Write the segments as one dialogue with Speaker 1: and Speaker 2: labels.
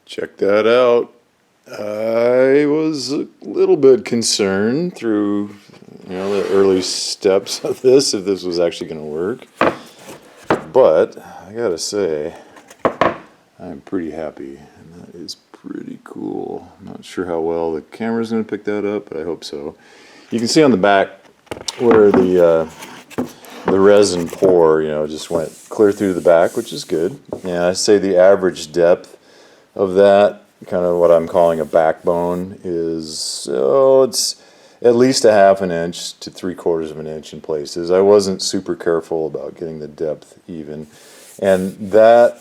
Speaker 1: Check that out. I was a little bit concerned through, the early steps of this, if this was actually going to work. But I gotta say, I'm pretty happy, and that is pretty cool. I'm not sure how well the camera's going to pick that up, but I hope so. You can see on the back where the resin pour, just went clear through the back, which is good. And I say the average depth of that, kind of what I'm calling a backbone, is it's at least a half an inch to 3/4 of an inch in places. I wasn't super careful about getting the depth even, and that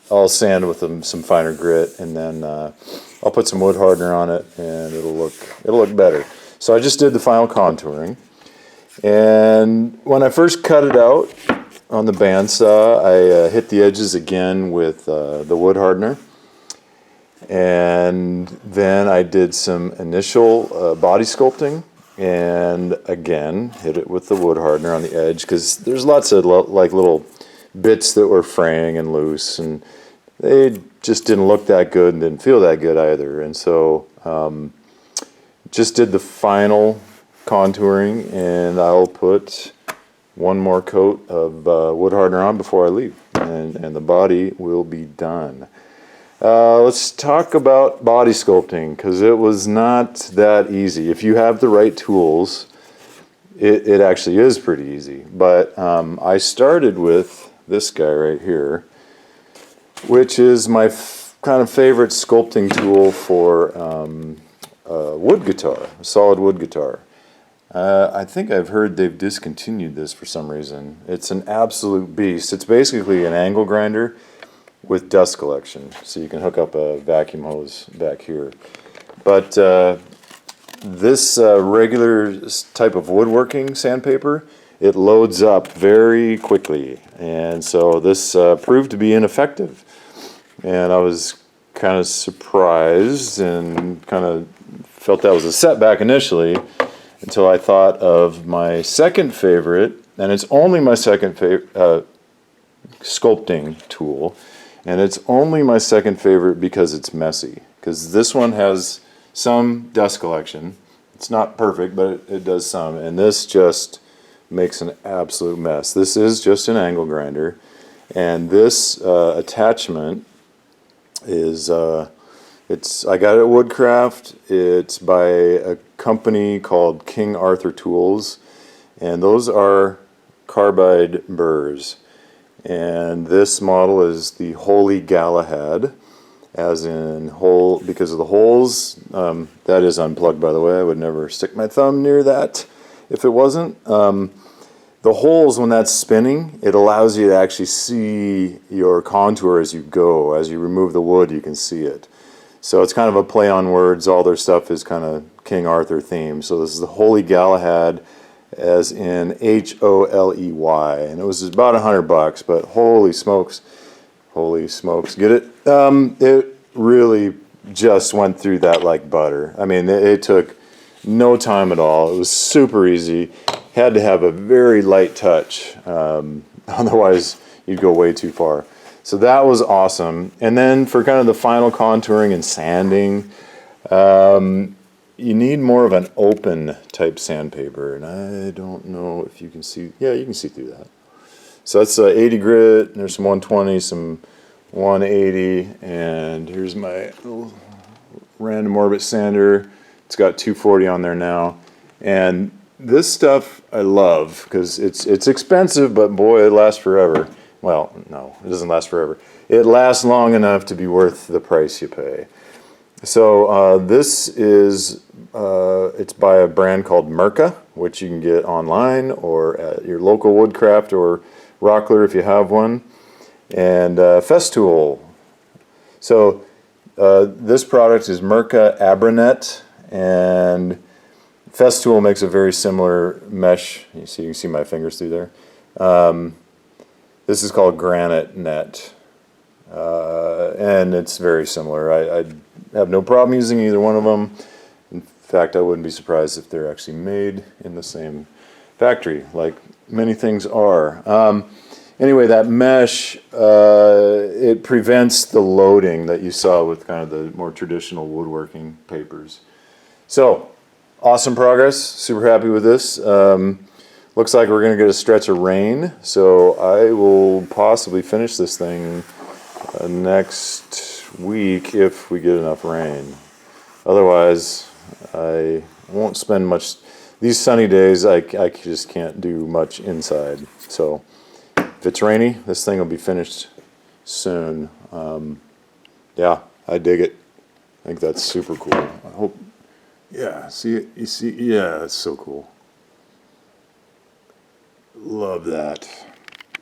Speaker 1: I'll sand with some finer grit, and then I'll put some wood hardener on it, and it'll look better. So I just did the final contouring, and when I first cut it out on the bandsaw, I hit the edges again with the wood hardener, and then I did some initial body sculpting, and again hit it with the wood hardener on the edge, because there's lots of like little bits that were fraying and loose, and they just didn't look that good and didn't feel that good either. And so just did the final contouring, and I'll put one more coat of wood hardener on before I leave, and the body will be done. Let's talk about body sculpting, because it was not that easy. If you have the right tools, it actually is pretty easy. But I started with this guy right here, which is my kind of favorite sculpting tool for wood guitar, a solid wood guitar. I think I've heard they've discontinued this for some reason. It's an absolute beast. It's basically an angle grinder with dust collection, so you can hook up a vacuum hose back here. But this regular type of woodworking sandpaper, it loads up very quickly, and so this proved to be ineffective. And I was kind of surprised and kind of felt that was a setback initially, until I thought of my second favorite, and it's only my second favorite sculpting tool, and it's only my second favorite because it's messy. Because this one has some dust collection. It's not perfect, but it does some, and this just makes an absolute mess. This is just an angle grinder, and this attachment is I got it at Woodcraft. It's by a company called King Arthur Tools, and those are carbide burrs. And this model is the Holy Galahad, as in hole, because of the holes. That is unplugged, by the way. I would never stick my thumb near that if it wasn't. The holes, when that's spinning, it allows you to actually see your contour as you go. As you remove the wood, you can see it. So it's kind of a play on words. All their stuff is kind of King Arthur themed. So this is the Holy Galahad, as in Holey, and it was about $100, but holy smokes, get it? It really just went through that like butter. I mean, it took no time at all. It was super easy. Had to have a very light touch, otherwise you'd go way too far. So that was awesome. And then for kind of the final contouring and sanding, you need more of an open type sandpaper, and I don't know if you can see. Yeah, you can see through that. So that's 80 grit, there's some 120, some 180, and here's my little random orbit sander. It's got 240 on there now, and this stuff I love because it's expensive, but boy, it lasts forever. Well, no, it doesn't last forever. It lasts long enough to be worth the price you pay. So this is, it's by a brand called Mirka, which you can get online or at your local Woodcraft or Rockler if you have one, and Festool. So this product is Mirka Abranet, and Festool makes a very similar mesh. You can see my fingers through there. This is called Granite Net, and it's very similar. I have no problem using either one of them. In fact, I wouldn't be surprised if they're actually made in the same factory, like many things are. Anyway, that mesh, it prevents the loading that you saw with kind of the more traditional woodworking papers. So, awesome progress. Super happy with this. Looks like we're going to get a stretch of rain, so I will possibly finish this thing next week if we get enough rain. Otherwise, I won't spend much. These sunny days, I just can't do much inside. So if it's rainy, this thing will be finished soon. Yeah, I dig it. I think that's super cool. I hope. Yeah, see it? You see? Yeah, that's so cool. Love that.